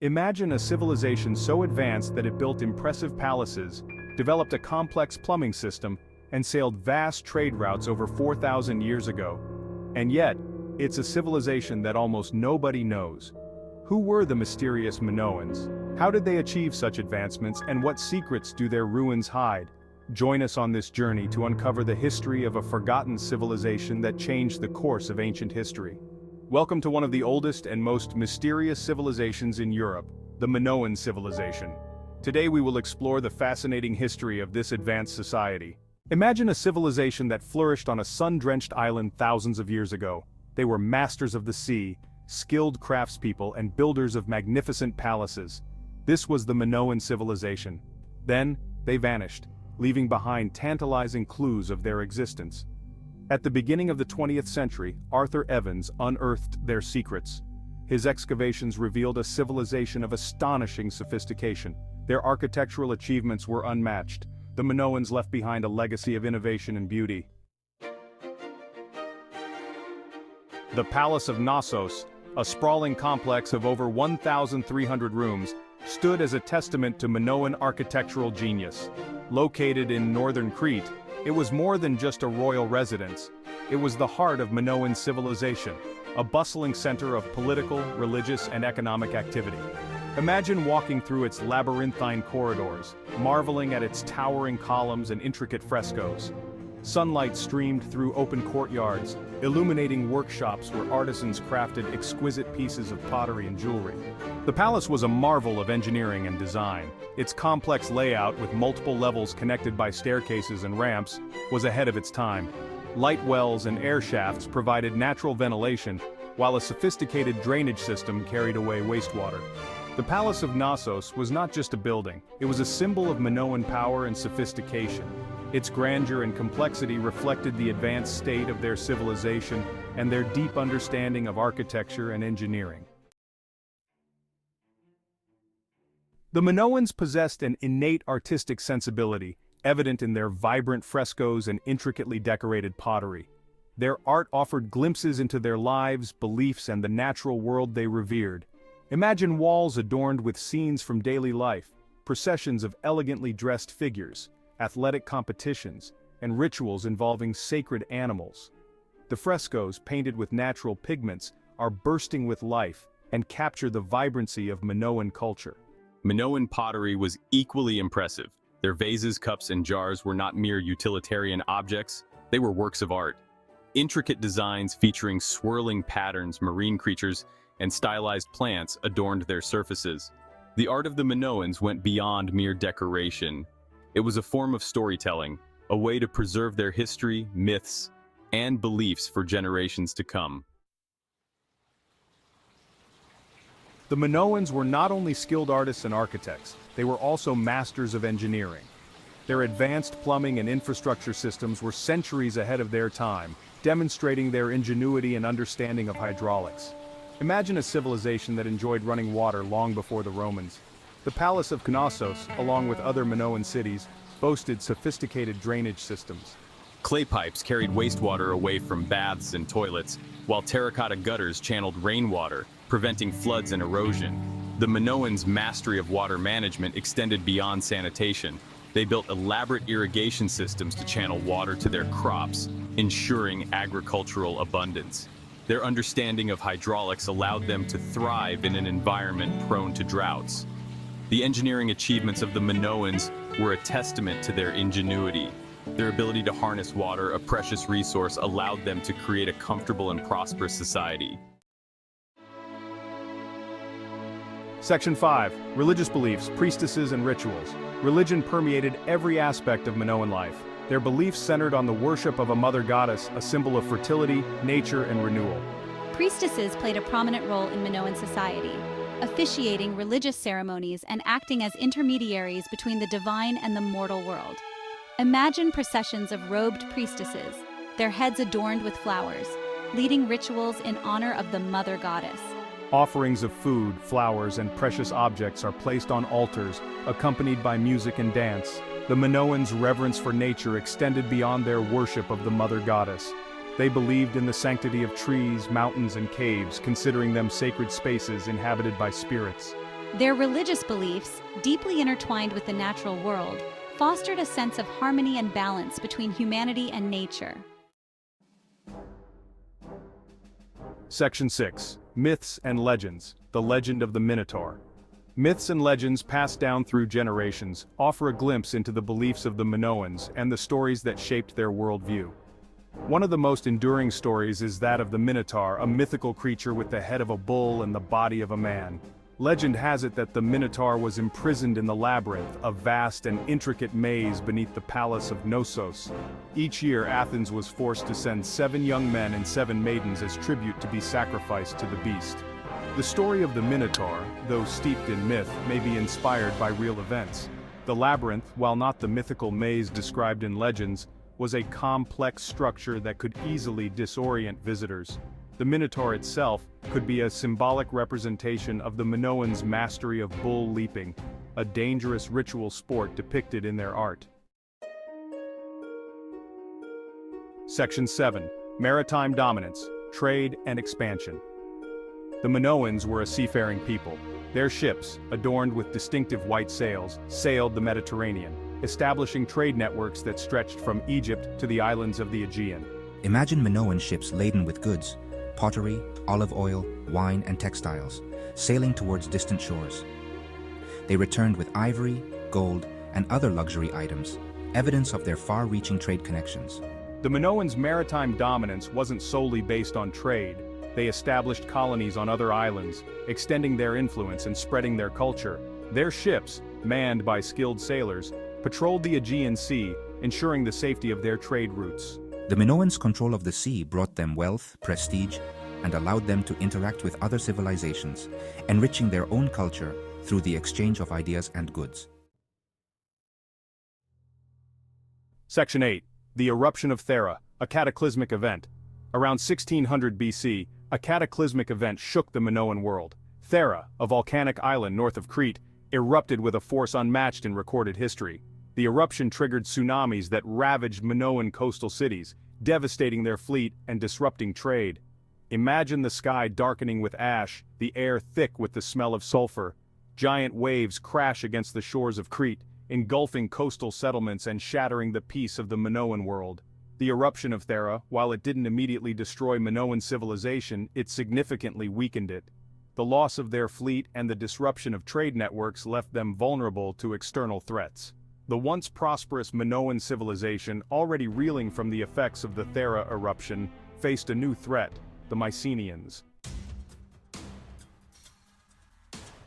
Imagine a civilization so advanced that it built impressive palaces, developed a complex plumbing system, and sailed vast trade routes over 4,000 years ago. And yet, it's a civilization that almost nobody knows. Who were the mysterious Minoans? How did they achieve such advancements, and what secrets do their ruins hide? Join us on this journey to uncover the history of a forgotten civilization that changed the course of ancient history. Welcome to one of the oldest and most mysterious civilizations in Europe, the Minoan civilization. Today we will explore the fascinating history of this advanced society. Imagine a civilization that flourished on a sun-drenched island thousands of years ago. They were masters of the sea, skilled craftspeople, and builders of magnificent palaces. This was the Minoan civilization. Then, they vanished, leaving behind tantalizing clues of their existence. At the beginning of the 20th century, Arthur Evans unearthed their secrets. His excavations revealed a civilization of astonishing sophistication. Their architectural achievements were unmatched. The Minoans left behind a legacy of innovation and beauty. The Palace of Knossos, a sprawling complex of over 1,300 rooms, stood as a testament to Minoan architectural genius. Located in northern Crete, it was more than just a royal residence. It was the heart of Minoan civilization, a bustling center of political, religious, and economic activity. Imagine walking through its labyrinthine corridors, marveling at its towering columns and intricate frescoes. Sunlight streamed through open courtyards, illuminating workshops where artisans crafted exquisite pieces of pottery and jewelry. The palace was a marvel of engineering and design. Its complex layout, with multiple levels connected by staircases and ramps, was ahead of its time. Light wells and air shafts provided natural ventilation, while a sophisticated drainage system carried away wastewater. The Palace of Knossos was not just a building, it was a symbol of Minoan power and sophistication. Its grandeur and complexity reflected the advanced state of their civilization and their deep understanding of architecture and engineering. The Minoans possessed an innate artistic sensibility, evident in their vibrant frescoes and intricately decorated pottery. Their art offered glimpses into their lives, beliefs, and the natural world they revered. Imagine walls adorned with scenes from daily life, processions of elegantly dressed figures, athletic competitions, and rituals involving sacred animals. The frescoes, painted with natural pigments, are bursting with life and capture the vibrancy of Minoan culture. Minoan pottery was equally impressive. Their vases, cups, and jars were not mere utilitarian objects, they were works of art. Intricate designs featuring swirling patterns, marine creatures, and stylized plants adorned their surfaces. The art of the Minoans went beyond mere decoration. It was a form of storytelling, a way to preserve their history, myths, and beliefs for generations to come. The Minoans were not only skilled artists and architects, they were also masters of engineering. Their advanced plumbing and infrastructure systems were centuries ahead of their time, demonstrating their ingenuity and understanding of hydraulics. Imagine a civilization that enjoyed running water long before the Romans. The Palace of Knossos, along with other Minoan cities, boasted sophisticated drainage systems. Clay pipes carried wastewater away from baths and toilets, while terracotta gutters channeled rainwater, preventing floods and erosion. The Minoans' mastery of water management extended beyond sanitation. They built elaborate irrigation systems to channel water to their crops, ensuring agricultural abundance. Their understanding of hydraulics allowed them to thrive in an environment prone to droughts. The engineering achievements of the Minoans were a testament to their ingenuity. Their ability to harness water, a precious resource, allowed them to create a comfortable and prosperous society. Section 5. Religious beliefs, priestesses, and rituals. Religion permeated every aspect of Minoan life. Their beliefs centered on the worship of a mother goddess, a symbol of fertility, nature, and renewal. Priestesses played a prominent role in Minoan society, officiating religious ceremonies and acting as intermediaries between the divine and the mortal world. Imagine processions of robed priestesses, their heads adorned with flowers, leading rituals in honor of the mother goddess. Offerings of food, flowers, and precious objects are placed on altars, accompanied by music and dance. The Minoans' reverence for nature extended beyond their worship of the mother goddess. They believed in the sanctity of trees, mountains, and caves, considering them sacred spaces inhabited by spirits. Their religious beliefs, deeply intertwined with the natural world, fostered a sense of harmony and balance between humanity and nature. Section 6. Myths and Legends, the Legend of the Minotaur. Myths and legends passed down through generations offer a glimpse into the beliefs of the Minoans and the stories that shaped their worldview. One of the most enduring stories is that of the Minotaur, a mythical creature with the head of a bull and the body of a man. Legend has it that the Minotaur was imprisoned in the labyrinth, a vast and intricate maze beneath the Palace of Knossos. Each year, Athens was forced to send 7 young men and 7 maidens as tribute to be sacrificed to the beast. The story of the Minotaur, though steeped in myth, may be inspired by real events. The labyrinth, while not the mythical maze described in legends, was a complex structure that could easily disorient visitors. The Minotaur itself could be a symbolic representation of the Minoans' mastery of bull leaping, a dangerous ritual sport depicted in their art. Section 7. Maritime Dominance, Trade and Expansion. The Minoans were a seafaring people. Their ships, adorned with distinctive white sails, sailed the Mediterranean, establishing trade networks that stretched from Egypt to the islands of the Aegean. Imagine Minoan ships laden with goods, pottery, olive oil, wine, and textiles, sailing towards distant shores. They returned with ivory, gold, and other luxury items, evidence of their far-reaching trade connections. The Minoans' maritime dominance wasn't solely based on trade. They established colonies on other islands, extending their influence and spreading their culture. Their ships, manned by skilled sailors, patrolled the Aegean Sea, ensuring the safety of their trade routes. The Minoans' control of the sea brought them wealth, prestige, and allowed them to interact with other civilizations, enriching their own culture through the exchange of ideas and goods. Section 8. The Eruption of Thea, a cataclysmic event. Around 1600 BC, a cataclysmic event shook the Minoan world. Thea, a volcanic island north of Crete, erupted with a force unmatched in recorded history. The eruption triggered tsunamis that ravaged Minoan coastal cities, devastating their fleet and disrupting trade. Imagine the sky darkening with ash, the air thick with the smell of sulfur. Giant waves crash against the shores of Crete, engulfing coastal settlements and shattering the peace of the Minoan world. The eruption of Thea, while it didn't immediately destroy Minoan civilization, it significantly weakened it. The loss of their fleet and the disruption of trade networks left them vulnerable to external threats. The once prosperous Minoan civilization, already reeling from the effects of the Thea eruption, faced a new threat, the Mycenaeans.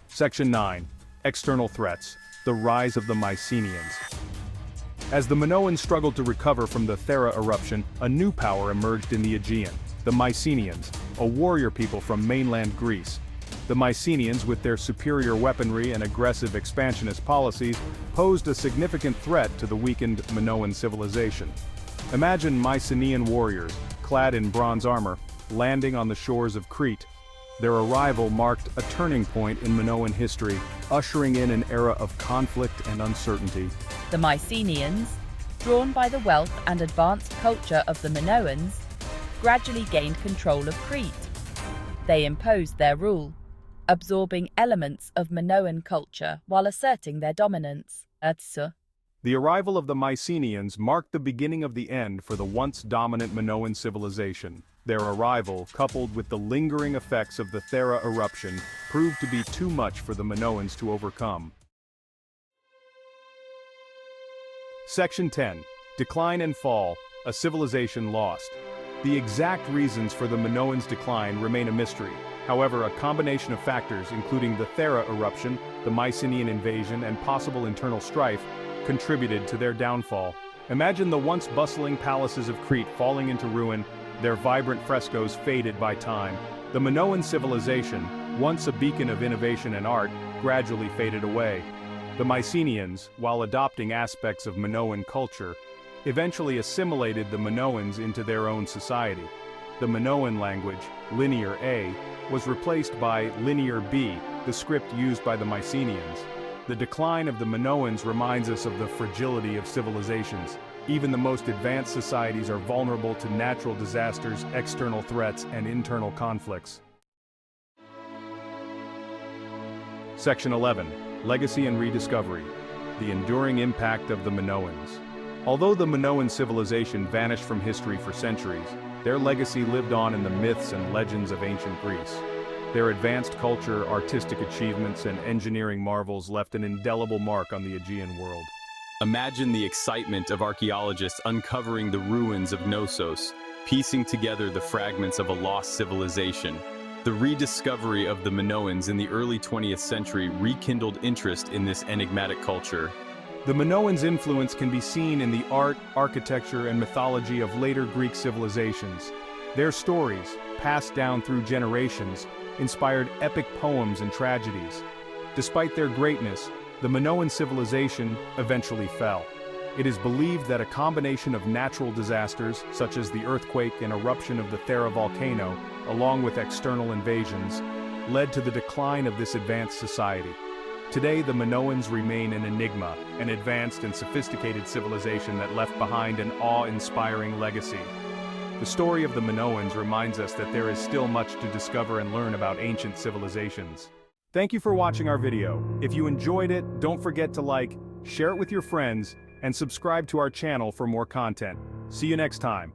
Section 9. External Threats, the Rise of the Mycenaeans. As the Minoans struggled to recover from the Thea eruption, a new power emerged in the Aegean, the Mycenaeans, a warrior people from mainland Greece. The Mycenaeans, with their superior weaponry and aggressive expansionist policies, posed a significant threat to the weakened Minoan civilization. Imagine Mycenaean warriors, clad in bronze armor, landing on the shores of Crete. Their arrival marked a turning point in Minoan history, ushering in an era of conflict and uncertainty. The Mycenaeans, drawn by the wealth and advanced culture of the Minoans, gradually gained control of Crete. They imposed their rule, absorbing elements of Minoan culture while asserting their dominance. The arrival of the Mycenaeans marked the beginning of the end for the once dominant Minoan civilization. Their arrival, coupled with the lingering effects of the Thea eruption, proved to be too much for the Minoans to overcome. Section 10. Decline and Fall, a Civilization Lost. The exact reasons for the Minoans' decline remain a mystery. However, a combination of factors, including the Thea eruption, the Mycenaean invasion, and possible internal strife, contributed to their downfall. Imagine the once bustling palaces of Crete falling into ruin, their vibrant frescoes faded by time. The Minoan civilization, once a beacon of innovation and art, gradually faded away. The Mycenaeans, while adopting aspects of Minoan culture, eventually assimilated the Minoans into their own society. The Minoan language, Linear A, was replaced by Linear B, the script used by the Mycenaeans. The decline of the Minoans reminds us of the fragility of civilizations. Even the most advanced societies are vulnerable to natural disasters, external threats, and internal conflicts. Section 11, Legacy and Rediscovery. The enduring impact of the Minoans. Although the Minoan civilization vanished from history for centuries, their legacy lived on in the myths and legends of ancient Greece. Their advanced culture, artistic achievements, and engineering marvels left an indelible mark on the Aegean world. Imagine the excitement of archaeologists uncovering the ruins of Knossos, piecing together the fragments of a lost civilization. The rediscovery of the Minoans in the early 20th century rekindled interest in this enigmatic culture. The Minoans' influence can be seen in the art, architecture, and mythology of later Greek civilizations. Their stories, passed down through generations, inspired epic poems and tragedies. Despite their greatness, the Minoan civilization eventually fell. It is believed that a combination of natural disasters, such as the earthquake and eruption of the Thea volcano, along with external invasions, led to the decline of this advanced society. Today, the Minoans remain an enigma, an advanced and sophisticated civilization that left behind an awe-inspiring legacy. The story of the Minoans reminds us that there is still much to discover and learn about ancient civilizations. Thank you for watching our video. If you enjoyed it, don't forget to like, share it with your friends, and subscribe to our channel for more content. See you next time.